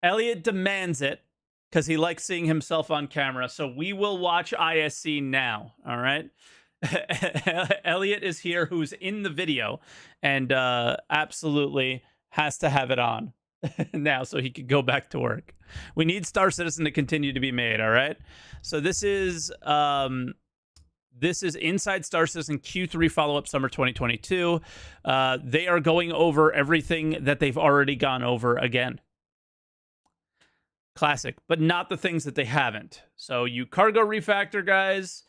Elliot demands it because he likes seeing himself on camera. So we will watch ISC now. All right. Elliot is here, who's in the video, and absolutely has to have it on now so he could go back to work. We need Star Citizen to continue to be made. All right. So this is Inside Star Citizen Q3 follow-up summer 2022. They are going over everything that they've already gone over again. Classic, but not the things that they haven't. So you cargo refactor guys,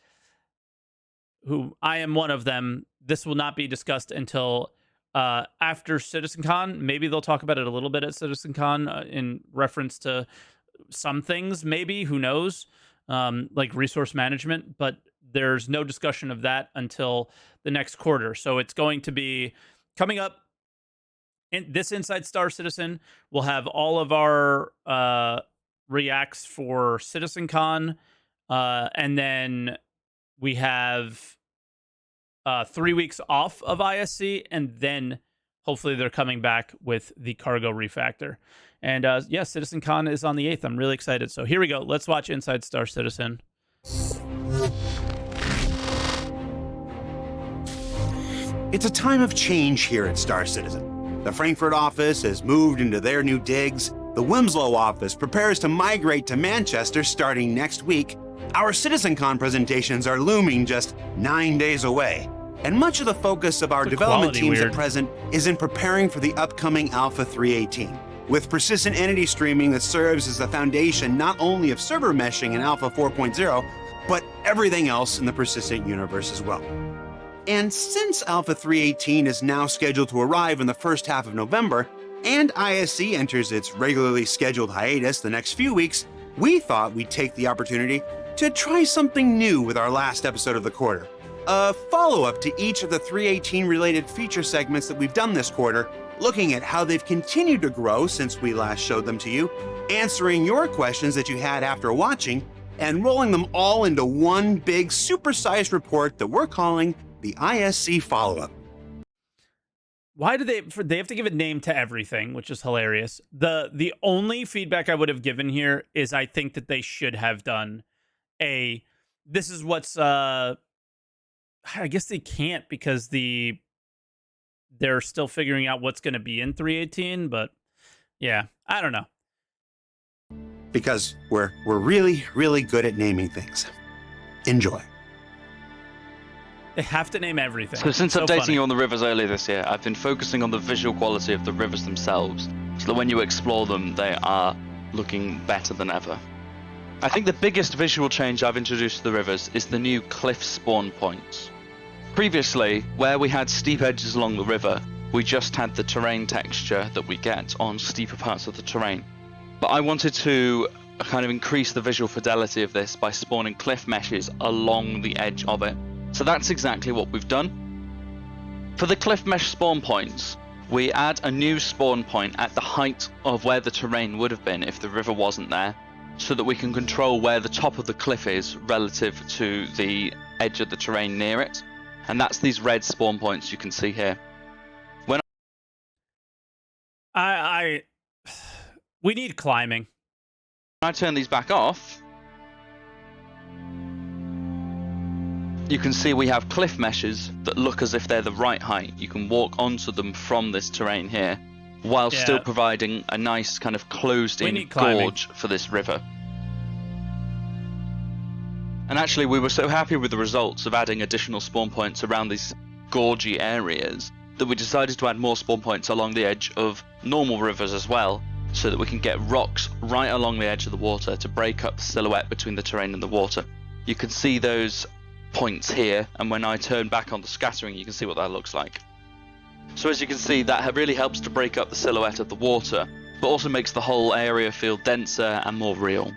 who I am one of them, this will not be discussed until after CitizenCon. Maybe they'll talk about it a little bit at CitizenCon in reference to some things, maybe, who knows, like resource management, but there's no discussion of that until the next quarter. So it's going to be coming up. This Inside Star Citizen will have all of our reacts for CitizenCon, and then we have 3 weeks off of ISC, and then hopefully they're coming back with the cargo refactor. And yeah, CitizenCon is on the 8th. I'm really excited. So here we go. Let's watch Inside Star Citizen. It's a time of change here at Star Citizen. The Frankfurt office has moved into their new digs. The Winslow office prepares to migrate to Manchester starting next week. Our CitizenCon presentations are looming just 9 days away. And much of the focus of our development teams at present is in preparing for the upcoming Alpha 318. With persistent entity streaming that serves as the foundation not only of server meshing in Alpha 4.0, but everything else in the persistent universe as well. And since Alpha 318 is now scheduled to arrive in the first half of November, and ISC enters its regularly scheduled hiatus the next few weeks, we thought we'd take the opportunity to try something new with our last episode of the quarter. A follow-up to each of the 318 related feature segments that we've done this quarter, looking at how they've continued to grow since we last showed them to you, answering your questions that you had after watching, and rolling them all into one big supersized report that we're calling the ISC follow-up. Why do they have to give a name to everything, which is hilarious. The only feedback I would have given here is I think that they should have done this is what's I guess they can't because they're still figuring out what's going to be in 318, but yeah, I don't know. Because we're really, really good at naming things. Enjoy. They have to name everything. So since updating you on the rivers earlier this year, I've been focusing on the visual quality of the rivers themselves, so that when you explore them, they are looking better than ever. I think the biggest visual change I've introduced to the rivers is the new cliff spawn points. Previously, where we had steep edges along the river, we just had the terrain texture that we get on steeper parts of the terrain. But I wanted to kind of increase the visual fidelity of this by spawning cliff meshes along the edge of it. So that's exactly what we've done. For the cliff mesh spawn points, we add a new spawn point at the height of where the terrain would have been if the river wasn't there, so that we can control where the top of the cliff is relative to the edge of the terrain near it. And that's these red spawn points you can see here. When we need climbing. When I turn these back off, you can see we have cliff meshes that look as if they're the right height. You can walk onto them from this terrain here, while still providing a nice kind of closed-in gorge for this river. And actually, we were so happy with the results of adding additional spawn points around these gorgy areas that we decided to add more spawn points along the edge of normal rivers as well, so that we can get rocks right along the edge of the water to break up the silhouette between the terrain and the water. You can see those points here, and when I turn back on the scattering, you can see what that looks like. So as you can see, that really helps to break up the silhouette of the water, but also makes the whole area feel denser and more real.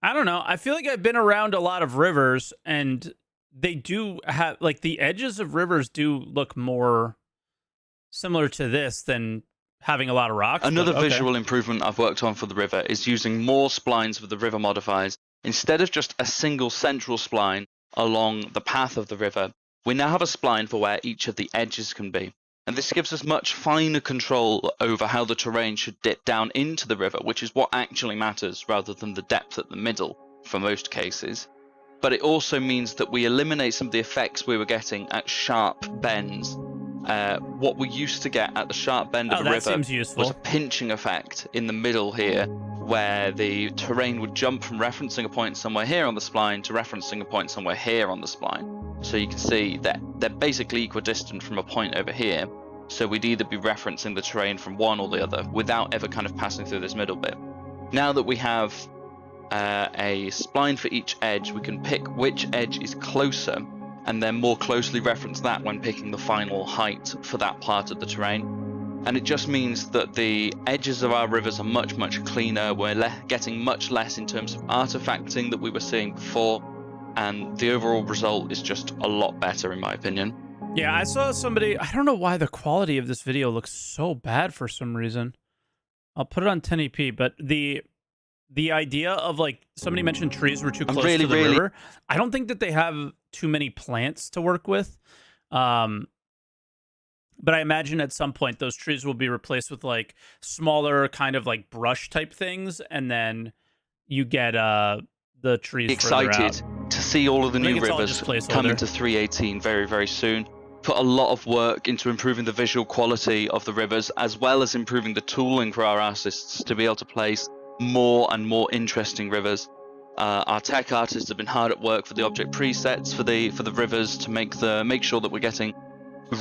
I don't know. I feel like I've been around a lot of rivers, and they do have, like, the edges of rivers do look more similar to this than having a lot of rocks. Another visual improvement I've worked on for the river is using more splines with the river modifiers. Instead of just a single central spline along the path of the river, we now have a spline for where each of the edges can be. And this gives us much finer control over how the terrain should dip down into the river, which is what actually matters rather than the depth at the middle for most cases. But it also means that we eliminate some of the effects we were getting at sharp bends. What we used to get at the sharp bend of the river was a pinching effect in the middle here, where the terrain would jump from referencing a point somewhere here on the spline to referencing a point somewhere here on the spline. So you can see that they're basically equidistant from a point over here. So we'd either be referencing the terrain from one or the other without ever kind of passing through this middle bit. Now that we have a spline for each edge, we can pick which edge is closer and then more closely reference that when picking the final height for that part of the terrain. And it just means that the edges of our rivers are much, much cleaner. We're getting much less in terms of artifacting that we were seeing before. And the overall result is just a lot better, in my opinion. Yeah, I saw somebody, I don't know why the quality of this video looks so bad for some reason. I'll put it on 1080p, but the idea of, like, somebody mentioned trees were too close to the river. I don't think that they have too many plants to work with. But I imagine at some point those trees will be replaced with, like, smaller kind of like brush type things, and then you get the trees excited to see all of the new rivers come into 3.18 very, very soon. Put a lot of work into improving the visual quality of the rivers, as well as improving the tooling for our artists to be able to place more and more interesting rivers. Our tech artists have been hard at work for the object presets for the rivers to make sure that we're getting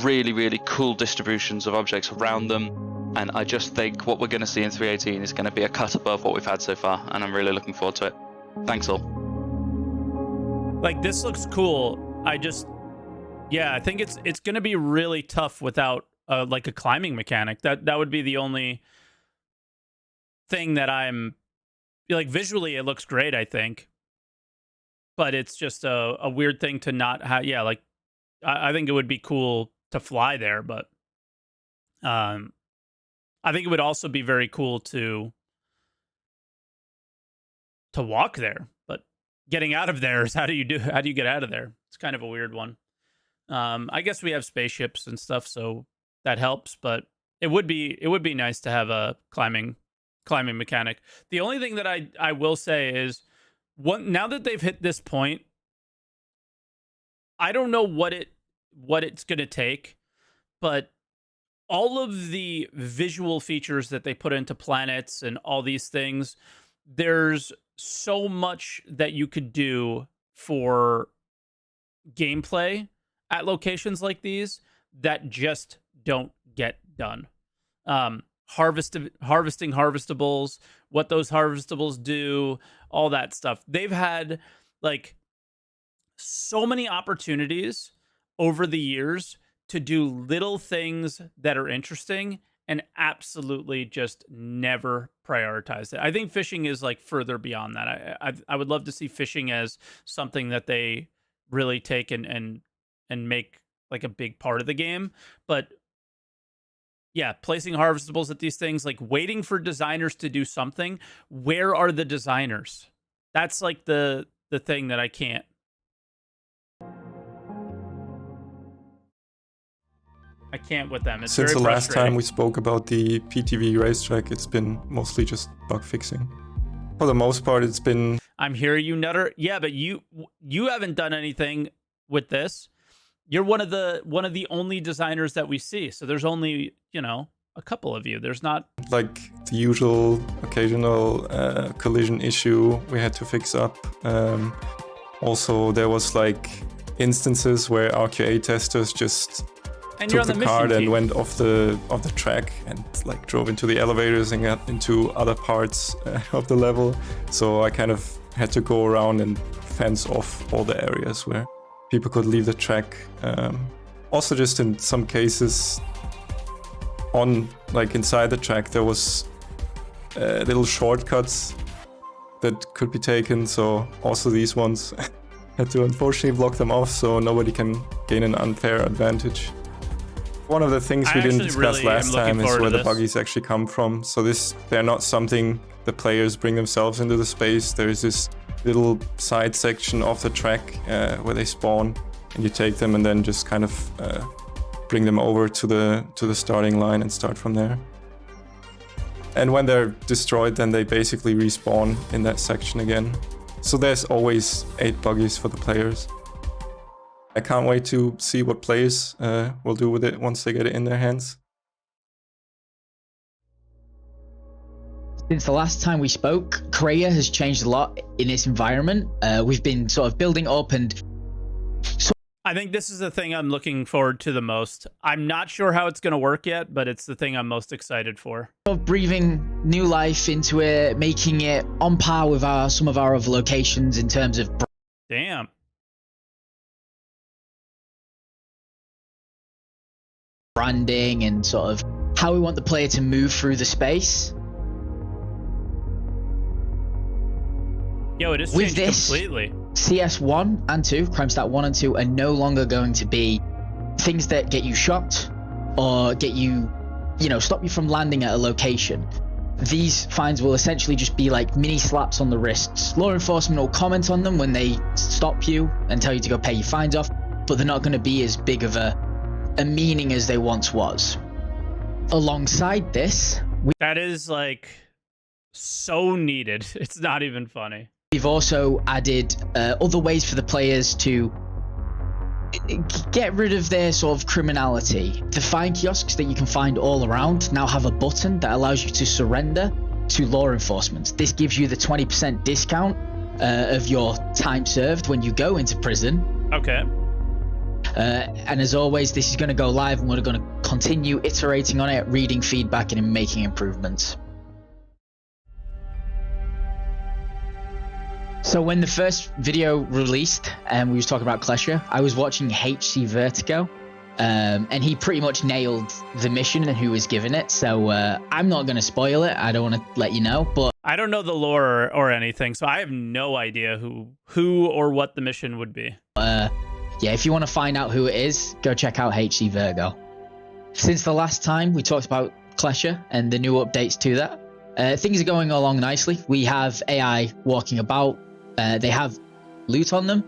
really, really cool distributions of objects around them. And I just think what we're going to see in 3.18 is going to be a cut above what we've had so far, and I'm really looking forward to it. Thanks all. Like, this looks cool. I think it's going to be really tough without like a climbing mechanic. That would be the only thing that I'm like, visually it looks great, I think, but it's just a weird thing to not have. Yeah, like I think it would be cool to fly there, but I think it would also be very cool to walk there. But getting out of there is how do you get out of there? It's kind of a weird one. I guess we have spaceships and stuff, so that helps, but it would be nice to have a climbing mechanic. The only thing that I will say is, now that they've hit this point, I don't know what it's going to take, but all of the visual features that they put into planets and all these things, there's so much that you could do for gameplay at locations like these that just don't get done. Harvesting harvestables, what those harvestables do, all that stuff. They've had like so many opportunities over the years to do little things that are interesting and absolutely just never prioritize it. I think fishing is like further beyond that. I would love to see fishing as something that they really take and make like a big part of the game. But yeah, placing harvestables at these things, like waiting for designers to do something. Where are the designers? That's like the thing that I can't. I can't with them. It's Since very the last frustrating. time we spoke about the PTV racetrack, it's been mostly just bug fixing. For the most part, it's been... I'm here, you nutter. Yeah, but you haven't done anything with this. You're one of the only designers that we see. So there's only, a couple of you. There's not... like the usual occasional collision issue we had to fix up. Also, there was like instances where RQA testers just... and you're took on the the card mission and team. went off the track and like drove into the elevators and got into other parts of the level. So I kind of had to go around and fence off all the areas where people could leave the track. Also, just in some cases, inside the track, there was little shortcuts that could be taken. So also these ones had to unfortunately block them off so nobody can gain an unfair advantage. One of the things we didn't discuss last time is where the buggies actually come from. So they're not something the players bring themselves into the space. There's this little side section of the track where they spawn, and you take them and then just kind of bring them over to the starting line and start from there. And when they're destroyed, then they basically respawn in that section again. So there's always 8 buggies for the players. I can't wait to see what players will do with it once they get it in their hands. Since the last time we spoke, Korea has changed a lot in its environment. We've been sort of building up and... I think this is the thing I'm looking forward to the most. I'm not sure how it's going to work yet, but it's the thing I'm most excited for. Breathing new life into it, making it on par with some of our other locations in terms of... Damn. branding and sort of how we want the player to move through the space. Yo, it is With changed this, completely. CS1 and 2, Crimestat 1 and 2 are no longer going to be things that get you shot or get you, stop you from landing at a location. These fines will essentially just be like mini slaps on the wrists. Law enforcement will comment on them when they stop you and tell you to go pay your fines off, but they're not going to be as big of a meaning as they once was. Alongside this, that is like so needed. It's not even funny. We've also added other ways for the players to get rid of their sort of criminality. The fine kiosks that you can find all around now have a button that allows you to surrender to law enforcement. This gives you the 20% discount of your time served when you go into prison. Okay. And as always, this is going to go live and we're going to continue iterating on it, reading feedback and making improvements. So when the first video released and we was talking about Klesha, I was watching HC Vertigo, and he pretty much nailed the mission and who was given it. So I'm not going to spoil it. I don't want to let you know, but I don't know the lore or anything, so I have no idea who or what the mission would be. yeah, if you want to find out who it is, go check out HC Virgo. Since the last time we talked about Klesha and the new updates to that, things are going along nicely. We have AI walking about. They have loot on them.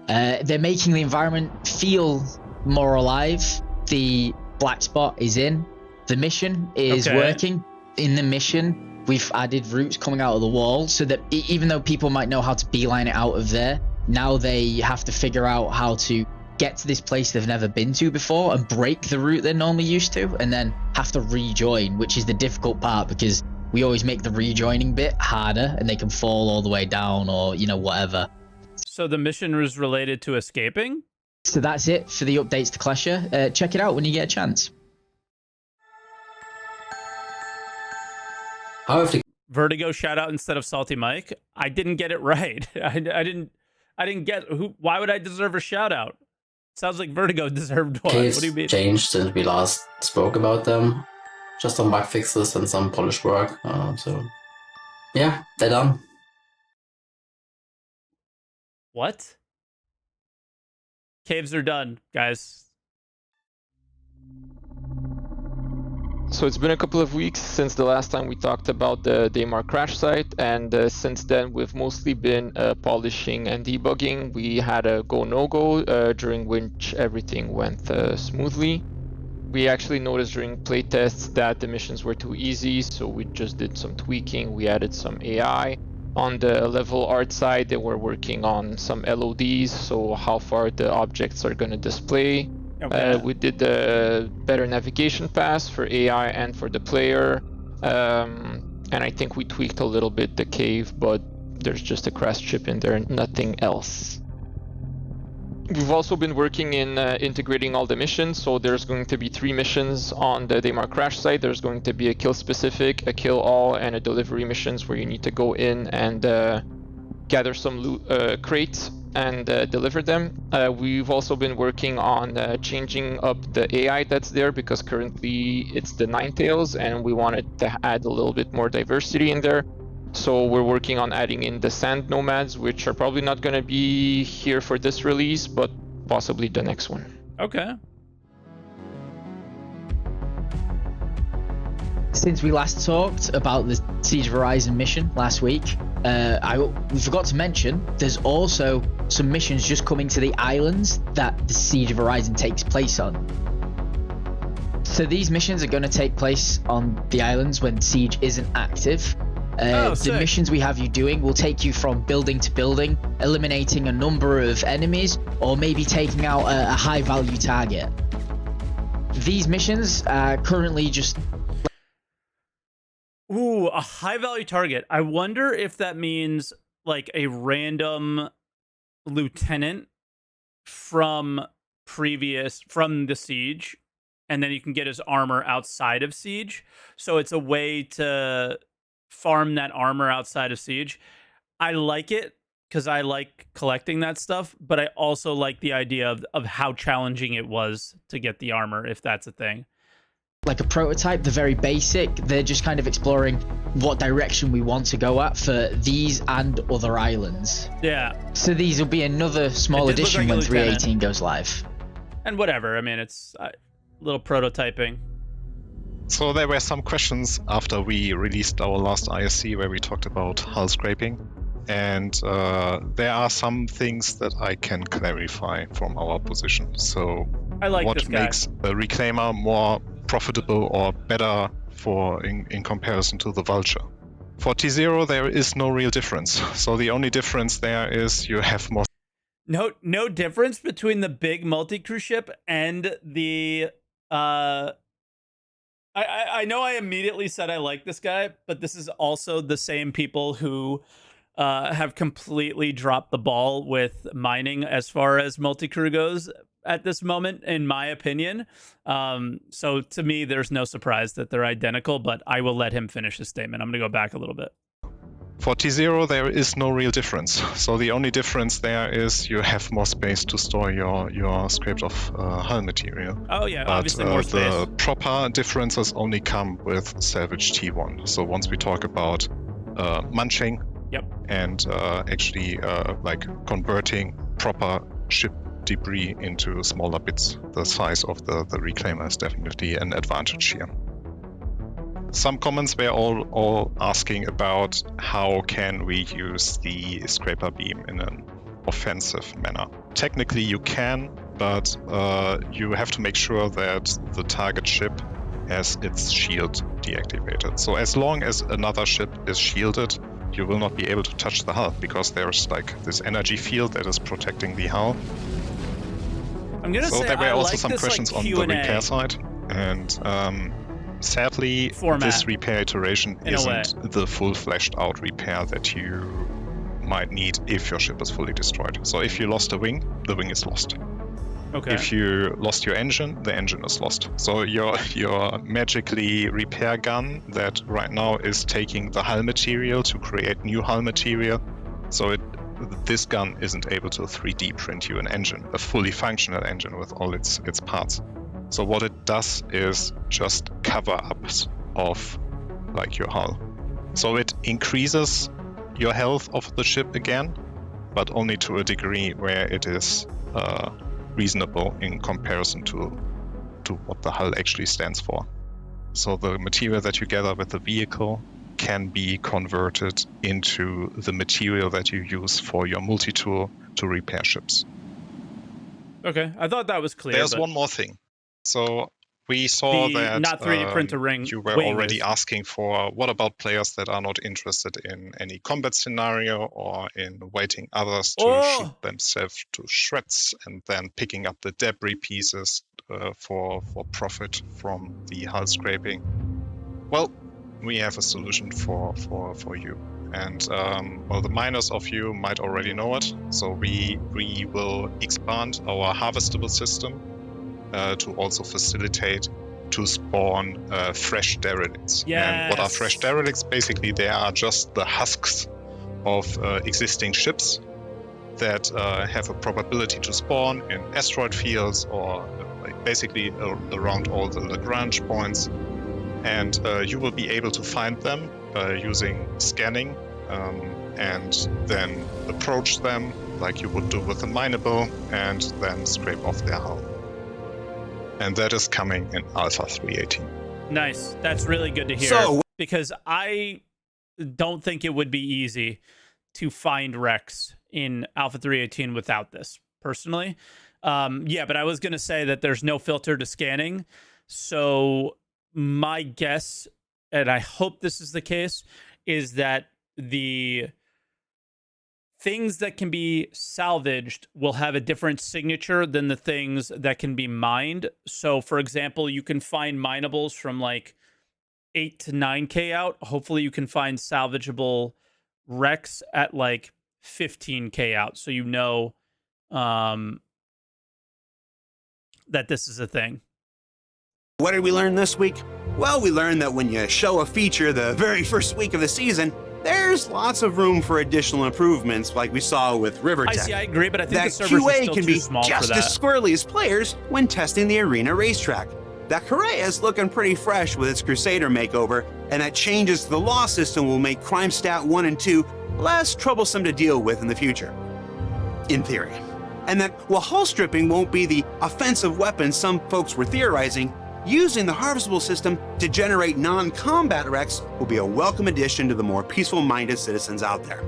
They're making the environment feel more alive. The black spot is in. The mission is working. In the mission, we've added routes coming out of the wall so that even though people might know how to beeline it out of there, now they have to figure out how to get to this place they've never been to before and break the route they're normally used to and then have to rejoin, which is the difficult part because we always make the rejoining bit harder and they can fall all the way down or, whatever. So the mission was related to escaping? So that's it for the updates to Klesha. Check it out when you get a chance. Vertigo shout out instead of SaltEMike. I didn't get it right. I didn't get who. Why would I deserve a shout out? Sounds like Vertigo deserved one. What do you mean? Changed since we last spoke about them. Just some bug fixes and some polished work. So yeah, they're done. What? Caves are done, guys. So it's been a couple of weeks since the last time we talked about the Daymar crash site, and since then we've mostly been polishing and debugging. We had a go-no-go during which everything went smoothly. We actually noticed during playtests that the missions were too easy, so we just did some tweaking. We added some AI. On the level art side, they were working on some LODs, so how far the objects are going to display. Okay. We did a better navigation pass for AI and for the player. And I think we tweaked a little bit the cave, but there's just a crash chip in there and nothing else. We've also been working in integrating all the missions, so there's going to be 3 missions on the Daymar crash site. There's going to be a kill specific, a kill all, and a delivery missions where you need to go in and gather some loot, crates and deliver them. We've also been working on changing up the AI that's there because currently it's the Ninetales and we wanted to add a little bit more diversity in there. So we're working on adding in the Sand Nomads, which are probably not going to be here for this release, but possibly the next one. Okay. Since we last talked about the Siege of Horizon mission last week, we forgot to mention there's also some missions just coming to the islands that the Siege of Horizon takes place on. So these missions are going to take place on the islands when Siege isn't active. The sick. missions we have you doing will take you from building to building, eliminating a number of enemies, or maybe taking out a high-value target. These missions are currently just... Ooh, a high-value target. I wonder if that means like a random lieutenant from the Siege, and then you can get his armor outside of Siege. So it's a way to farm that armor outside of Siege. I like it because I like collecting that stuff, but I also like the idea of how challenging it was to get the armor, if that's a thing. like a prototype, they're very basic. They're just kind of exploring what direction we want to go at for these and other islands. Yeah. So these will be another small It did look addition like a when lieutenant. 318 goes live. And whatever. I mean, it's a little prototyping. So there were some questions after we released our last ISC where we talked about hull scraping. And there are some things that I can clarify from our position. So I like what this guy. makes a reclaimer more profitable or better in comparison to the vulture? For T0 there is no real difference. So the only difference there is you have more. No difference between the big multi-crew ship and the I know I immediately said I like this guy, but this is also the same people who have completely dropped the ball with mining as far as multi-crew goes at this moment, in my opinion. So to me, there's no surprise that they're identical, but I will let him finish his statement. I'm going to go back a little bit. For T0 there is no real difference. So the only difference there is you have more space to store your scraped off hull material. Oh yeah, But obviously more space. the proper differences only come with salvage T1. So once we talk about munching, Yep. and actually like converting proper ship debris into smaller bits, the size of the reclaimer is definitely an advantage here. Some comments were all asking about how can we use the scraper beam in an offensive manner. Technically you can, but you have to make sure that the target ship has its shield deactivated. So as long as another ship is shielded, you will not be able to touch the hull because there's like this energy field that is protecting the hull. I'm gonna So say there were I also like some this, questions like, on the Q&A repair side, and sadly, Format, this repair iteration in a way. isn't the full fleshed out repair that you might need if your ship is fully destroyed. So if you lost a wing, the wing is lost. Okay. If you lost your engine, the engine is lost. So your magically repair gun that right now is taking the hull material to create new hull material. So this gun isn't able to 3D print you an engine, a fully functional engine with all its parts. So what it does is just cover-ups of like your hull. So it increases your health of the ship again, but only to a degree where it is reasonable in comparison to what the hull actually stands for. So the material that you gather with the vehicle can be converted into the material that you use for your multi-tool to repair ships. Okay, I thought that was clear. There's but one more thing. So we saw the that not 3D print a ring. you were wing already is- asking for what about players that are not interested in any combat scenario or in waiting others to Oh! shoot themselves to shreds and then picking up the debris pieces for profit from the hull scraping. Well, we have a solution for you. And well, the miners of you might already know it. So we will expand our harvestable system to also facilitate to spawn fresh derelicts. And what are fresh Yes. derelicts? Basically, they are just the husks of existing ships that have a probability to spawn in asteroid fields or like basically around all the Lagrange points. And you will be able to find them using scanning and then approach them like you would do with a mineable and then scrape off their hull. And that is coming in Alpha 318. Nice. That's really good to hear. So- because I don't think it would be easy to find Rex in Alpha 318 without this, personally. Yeah, but I was going to say that there's no filter to scanning. So my guess, and I hope this is the case, is that the things that can be salvaged will have a different signature than the things that can be mined. So, for example, you can find minables from like 8 to 9K out. Hopefully, you can find salvageable wrecks at like 15K out. So, you know that this is a thing. What did we learn this week? Well, we learned that when you show a feature the very first week of the season, there's lots of room for additional improvements like we saw with River Tech. I agree, but I think that the servers are QA still can too be small for just that. as squirrely as players when testing the arena racetrack. That Correa is looking pretty fresh with its Crusader makeover, and that changes to the law system will make Crime Stat 1 and 2 less troublesome to deal with in the future. In theory. And that while hull stripping won't be the offensive weapon some folks were theorizing, using the harvestable system to generate non-combat wrecks will be a welcome addition to the more peaceful-minded citizens out there.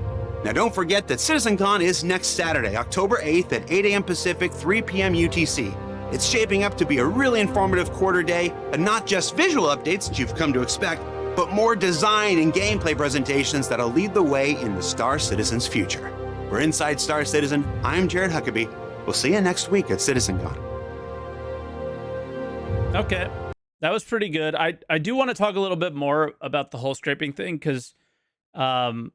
Now don't forget that CitizenCon is next Saturday, October 8th at 8 a.m. Pacific, 3 p.m. UTC. It's shaping up to be a really informative quarter day, and not just visual updates that you've come to expect, but more design and gameplay presentations that'll lead the way in the Star Citizen's future. For Inside Star Citizen, I'm Jared Huckabee. We'll see you next week at CitizenCon. Okay, that was pretty good. I do want to talk a little bit more about the hull scraping thing, because I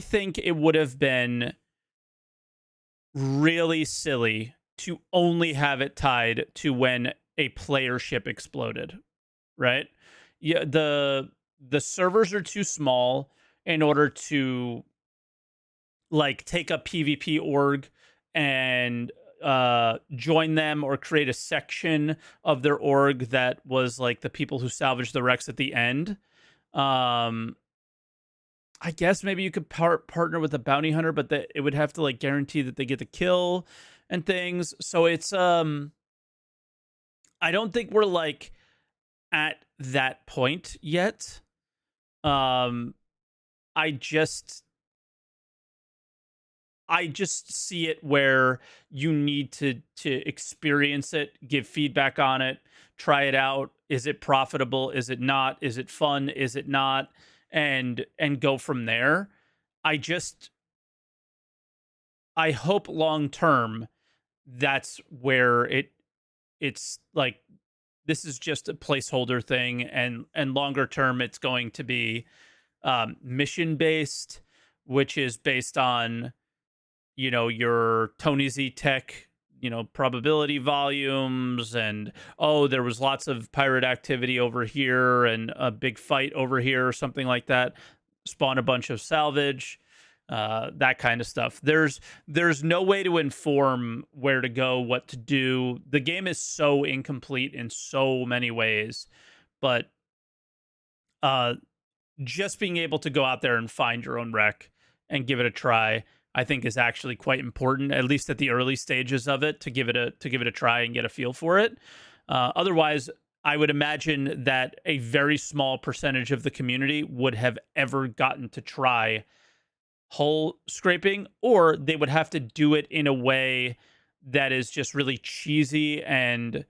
think it would have been really silly to only have it tied to when a player ship exploded, right? Yeah, the servers are too small in order to like take a PvP org and join them or create a section of their org that was like the people who salvaged the wrecks at the end. I guess maybe you could partner with a bounty hunter, but that it would have to like guarantee that they get the kill and things. So it's I don't think we're like at that point yet. I just see it where you need to experience it, give feedback on it, try it out. Is it profitable? Is it not? Is it fun? Is it not? And go from there. I hope long term that's where it's like this is just a placeholder thing, and longer term it's going to be mission based, which is based on, you know, your Tony Z Tech, you know, probability volumes, and there was lots of pirate activity over here and a big fight over here or something like that, spawn a bunch of salvage, that kind of stuff. There's no way to inform where to go, what to do. The game is so incomplete in so many ways, but just being able to go out there and find your own wreck and give it a try, I think is actually quite important, at least at the early stages of it, to give it a try and get a feel for it. Otherwise, I would imagine that a very small percentage of the community would have ever gotten to try hull scraping, or they would have to do it in a way that is just really cheesy and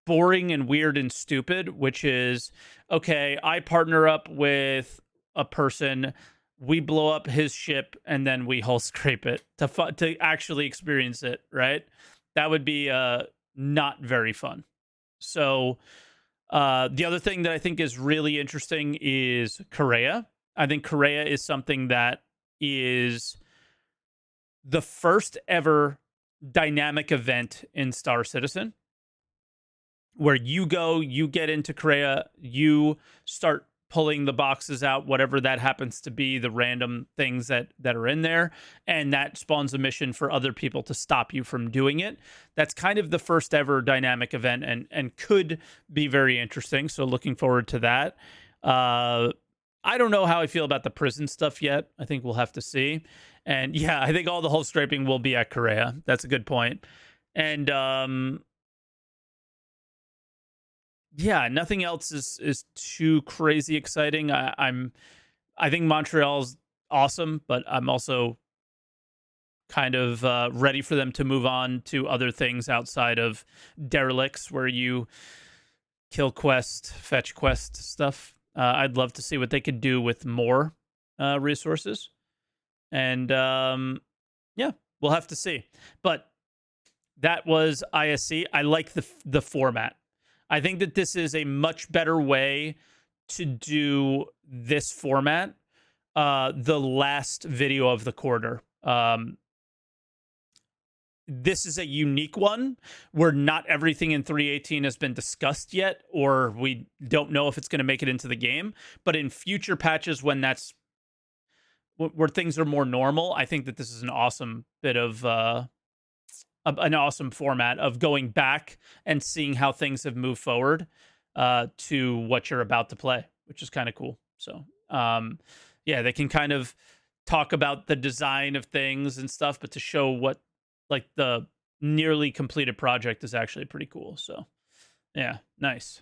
boring and weird and stupid, which is, okay, I partner up with a person, we blow up his ship, and then we hull scrape it to actually experience it, right? That would be not very fun. So the other thing that I think is really interesting is Correa. I think Correa is something that is the first ever dynamic event in Star Citizen, where you get into Correa, you start pulling the boxes out, whatever that happens to be, the random things that are in there, and that spawns a mission for other people to stop you from doing it. That's kind of the first ever dynamic event, and could be very interesting. So looking forward to that. I don't know how I feel about the prison stuff yet. I think we'll have to see. And yeah, I think all the hull scraping will be at Correa. That's a good point. And yeah, nothing else is too crazy exciting. I think Montreal's awesome, but I'm also kind of ready for them to move on to other things outside of derelicts where you kill quest, fetch quest stuff. I'd love to see what they could do with more resources. And yeah, we'll have to see. But that was ISC. I like the format. I think that this is a much better way to do this format. The last video of the quarter. This is a unique one where not everything in 3.18 has been discussed yet, or we don't know if it's going to make it into the game. But in future patches, when that's where things are more normal, I think that this is an awesome bit of an awesome format of going back and seeing how things have moved forward to what you're about to play, which is kind of cool. So yeah, they can kind of talk about the design of things and stuff, but to show what like the nearly completed project is actually pretty cool. So yeah, nice.